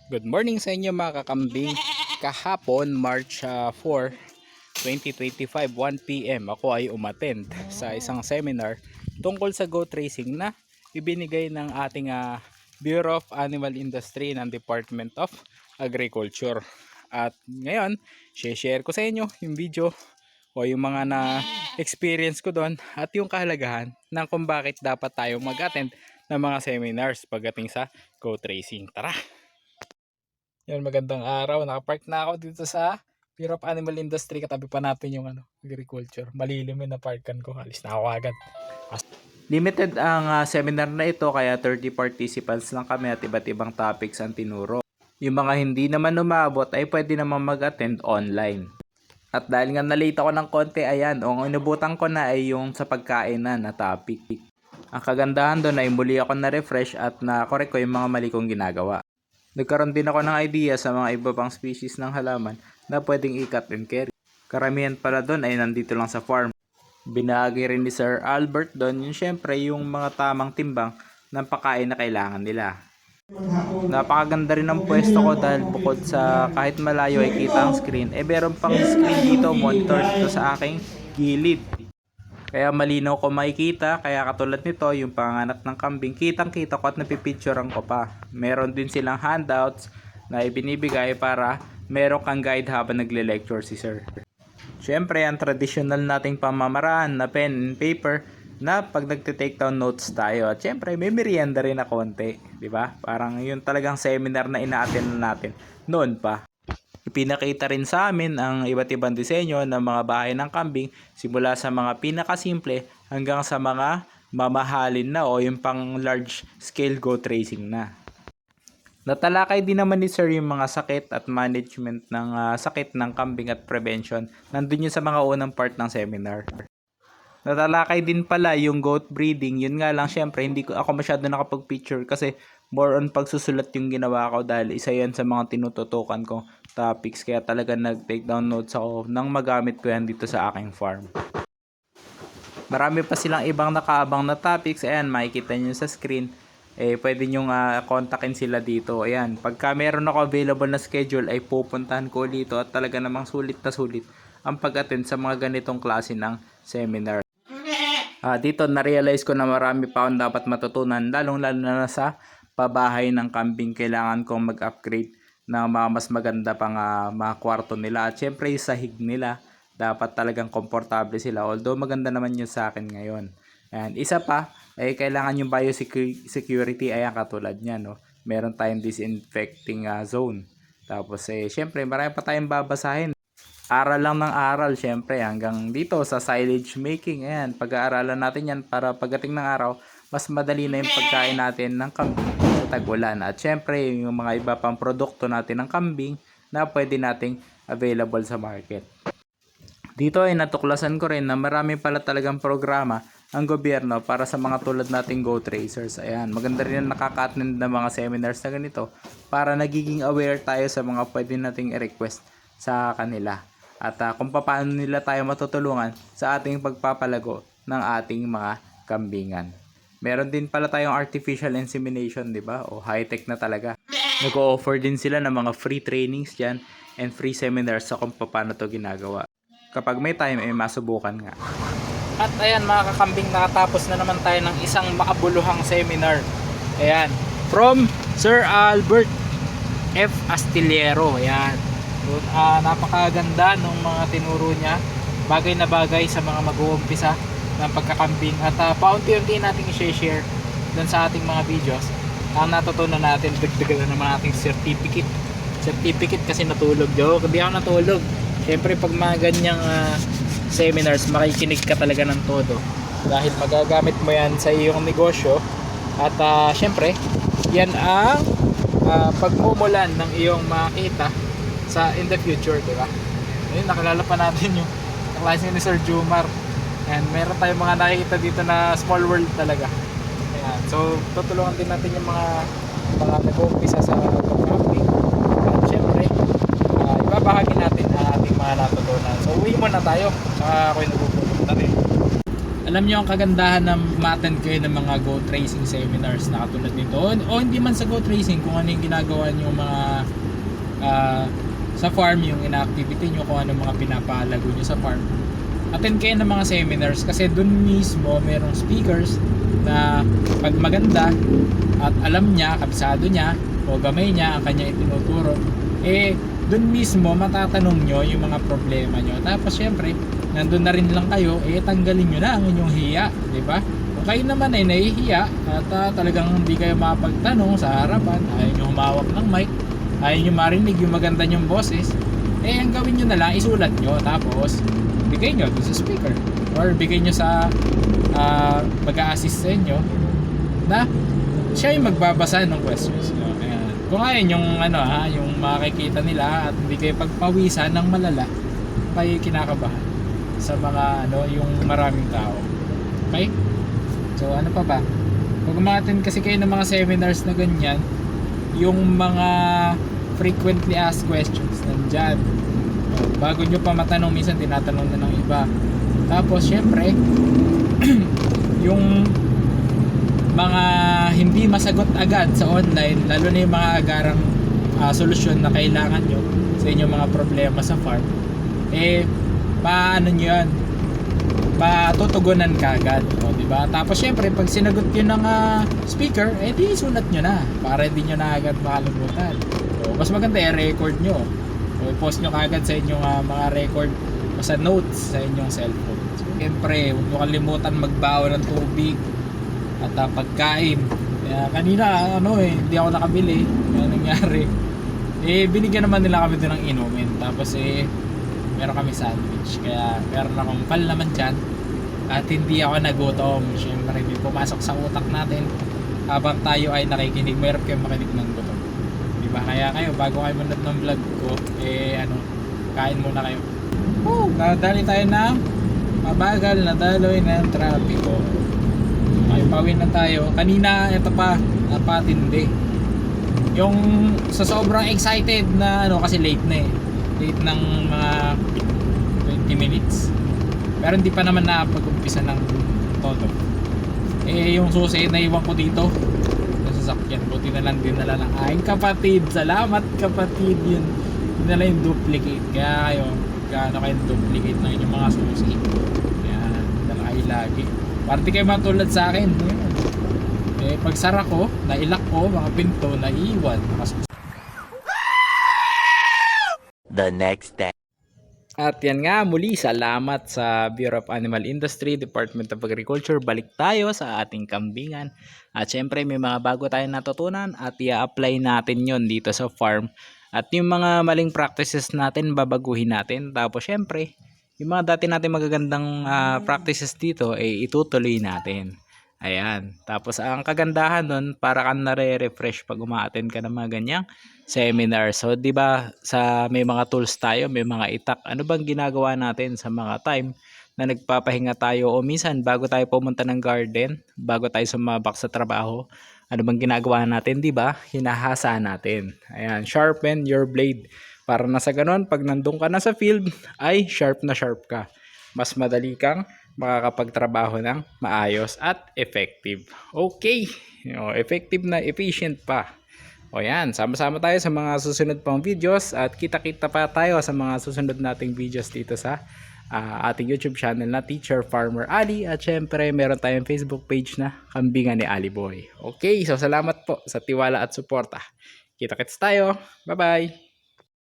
Good morning sa inyo mga kakambing. Kahapon, March 4, 2025, 1 p.m. ako ay umattend sa isang seminar tungkol sa goat racing na ibinigay ng ating Bureau of Animal Industry ng Department of Agriculture. At ngayon, share ko sa inyo yung video o yung mga na-experience ko doon at yung kahalagahan ng kung bakit dapat tayong mag-attend ng mga seminars pagdating sa goat racing. Tara! Yan, magandang araw. Nakapark na ako dito sa Bureau of Animal Industry. Katabi pa natin yung agriculture. Malilim yung naparkan ko. Alis na ako agad. Limited ang seminar na ito kaya 30 participants lang kami at iba't ibang topics ang tinuro. Yung mga hindi naman umabot ay pwede naman mag-attend online. At dahil nga na-late ako ng konti, ayan, ang inubutan ko na ay yung sa pagkain na topic. Ang kagandahan doon ay muli ako na-refresh at na-correct ko yung mga mali kong ginagawa. Nagkaroon din ako ng idea sa mga iba pang species ng halaman na pwedeng i-cut and carry. Karamihan pala doon ay nandito lang sa farm. Binahagi rin ni Sir Albert doon yung syempre yung mga tamang timbang ng pagkain na kailangan nila. Napakaganda rin ng pwesto ko dahil bukod sa kahit malayo ay kita ang screen, meron pang screen dito, monitor dito sa aking gilid. Kaya malinaw ko makikita, kaya katulad nito, yung panganganak ng kambing, kitang-kita ko at napipicturean ko pa. Meron din silang handouts na ibinibigay para meron kang guide habang nagle-lecture si Sir. Siyempre, ang traditional nating pamamaraan na pen and paper na pag nagte-take down notes tayo. At siyempre, may merienda rin na konti, di ba? Parang yun talagang seminar na ina-attend natin noon pa. Ipinakita rin sa amin ang iba't ibang disenyo ng mga bahay ng kambing simula sa mga pinakasimple hanggang sa mga mamahalin na o yung pang large scale goat racing na. Natalakay din naman ni Sir yung mga sakit at management ng sakit ng kambing at prevention. Nandun yun sa mga unang part ng seminar. Natalakay din pala yung goat breeding. Yun nga lang, syempre hindi ako masyado nakapag-picture kasi more on pagsusulat yung ginawa ko dahil isa yan sa mga tinututukan kong topics. Kaya talaga nag-take down notes ako nang magamit ko yan dito sa aking farm. Marami pa silang ibang nakaabang na topics. Ayan, makikita nyo sa screen. Pwede nyo kontakin sila dito. Ayan, pagka meron ako available na schedule ay pupuntahan ko dito at talaga namang sulit na sulit ang pag-attend sa mga ganitong klase ng seminar. Dito na-realize ko na marami pa akong dapat matutunan, lalong-lalo na sa pabahay ng kambing. Kailangan kong mag-upgrade ng mga mas maganda pang mga kwarto nila. At syempre yung sahig nila, dapat talagang komportable sila. Although maganda naman yun sa akin ngayon. And isa pa, kailangan yung biosecurity, ayan katulad niya, no? Meron tayong disinfecting zone. Tapos syempre marami pa tayong babasahin. Aral lang ng aral, syempre, hanggang dito sa silage making. Ayan, pag-aaralan natin yan para pagdating ng araw, mas madali na yung pagkain natin ng kambing sa tag-ulan. At syempre, yung mga iba pang produkto natin ng kambing na pwede nating available sa market. Dito ay natuklasan ko rin na marami pala talagang programa ang gobyerno para sa mga tulad nating goat racers. Ayan, maganda rin na nakaka-attend ng mga seminars na ganito para nagiging aware tayo sa mga pwede nating i-request sa kanila. At kung paano nila tayo matutulungan sa ating pagpapalago ng ating mga kambingan. Meron din pala tayong artificial insemination, di ba? O high-tech na talaga. Nag-o-offer din sila ng mga free trainings dyan and free seminars sa kung paano to ginagawa. Kapag may time, masubukan nga. At ayan mga kakambing, nakatapos na naman tayo ng isang makabuluhang seminar. Ayan, from Sir Albert F. Astillero. Ayan. Napakaganda ng mga tinuro niya, bagay na bagay sa mga mag-uumpisa ng pagkakambing at paunti-unti natin i-share dun sa ating mga videos. Ang natutunan natin, dagdagan na naman ating certificate kasi natulog. Joke, hindi ako natulog. Syempre pag mga ganyang seminars, makikinig ka talaga ng todo dahil magagamit mo yan sa iyong negosyo at syempre yan ang pagmumulan ng iyong makita sa in the future, di ba? Ayun, nakilala pa natin yung klase ni Sir Jumar. And meron tayong mga nakikita dito na small world talaga. Ayan. So, tutulungan din natin yung mga nag-uumpisa sa pag-camping. At syempre, ibabahagi natin ang ating mga natutunan. So, uwi muna tayo. Saka ako'y nagpupunta rin. Alam niyo ang kagandahan na ma-attend kayo ng mga goat racing seminars na katulad nito, o hindi man sa goat racing, kung ano yung ginagawa niyo mga sa farm, yung ina-activity nyo, kung ano mga pinapalago nyo sa farm. Attend kayo ng mga seminars kasi dun mismo merong speakers na pag maganda at alam niya, kabisado niya o gamay niya ang kanya itinuturo, dun mismo matatanong nyo yung mga problema nyo. Tapos syempre nandun na rin lang kayo, tanggalin nyo na ang inyong hiya, di ba? Kung kayo naman ay nahihiya at talagang hindi kayo mapagtanong sa harapan, ayaw nyo humawak ng mic, ayaw nyo marinig yung maganda nyong boses, ang gawin nyo na lang, isulat nyo, tapos bigay nyo dun sa speaker or bigay nyo sa mag-a-assist sa inyo na siya yung magbabasa ng questions nyo. Ayan. Kung ayan yung yung makikita nila at hindi kayo pagpawisan ng malala, kayo kinakabahan sa mga yung maraming tao. Okay? So ano pa ba? Pag umattend kasi kayo ng mga seminars na ganyan, yung mga frequently asked questions nandyan. Bago nyo pa matanong, minsan tinatanong na ng iba. Tapos syempre yung mga hindi masagot agad sa online, lalo na yung mga agarang solusyon na kailangan nyo sa inyong mga problema sa farm, paano nyo yan, patutugunan ka agad, diba? Tapos syempre pag sinagot yun ng speaker, di sulat nyo na para hindi nyo na agad makalimutan. So, mas maganda record nyo o i-post nyo kagad sa inyong mga record o sa notes sa inyong cellphone. So, syempre huwag nyo kalimutan magbaon ng tubig at pagkain. Kaya kanina hindi ako nakabili. Kaya nangyari, binigyan naman nila kami doon ng inumin. Tapos meron kami sandwich, kaya meron akong palaman dyan at hindi ako nagutom. Syempre may pumasok sa utak natin habang tayo ay nakikinig, mayroon kayo makinig ng gutom, diba? Kaya kayo, bago kayo manood ng vlog ko, kain muna kayo. Nadali tayo ng mabagal na daloy ng trapiko. Ay, pawin na tayo. Kanina ito pa, napatindi yung sa sobrang excited na kasi late na late ng mga 20 minutes, pero hindi pa naman nakapag-umpisa ng todo. Yung susi na iwan ko dito sa sasakyan, buti na lang dinala ng aking kapatid. Salamat kapatid, yun dinala yung duplicate. Kaya kayo, gaano kayo duplicate ng inyong mga susi, kaya dinala kayo lagi para di kayo matulad sa akin. Pag sara ko, nailak ko mga pinto, naiiwan the next day. At yan nga, muli salamat sa Bureau of Animal Industry, Department of Agriculture. Balik tayo sa ating kambingan. At syempre may mga bago tayong natutunan at i-apply natin yon dito sa farm. At yung mga maling practices natin, babaguhin natin. Tapos syempre, yung mga dati natin magagandang practices dito, itutuloy natin. Ayan. Tapos ang kagandahan nun, para kang nare-refresh pag uma-attend ka ng mga ganyang seminar. So, 'di ba, sa may mga tools tayo, may mga itak. Ano bang ginagawa natin sa mga time na nagpapahinga tayo o minsan bago tayo pumunta ng garden, bago tayo sumabak sa trabaho? Ano bang ginagawa natin, 'di ba? Hinahasa natin. Ayan, sharpen your blade. Para na sa ganun, pag nandun ka na sa field, ay sharp na sharp ka. Mas madali kang makakapagtrabaho ng maayos at effective. Okay, effective na efficient pa. O yan, sama-sama tayo sa mga susunod pang videos at kita-kita pa tayo sa mga susunod nating videos dito sa ating YouTube channel na Teacher Farmer Ali. At syempre meron tayong Facebook page na Kambingan ni Ali Boy. Okay, so salamat po sa tiwala at suporta. Kita-kits tayo. Bye-bye!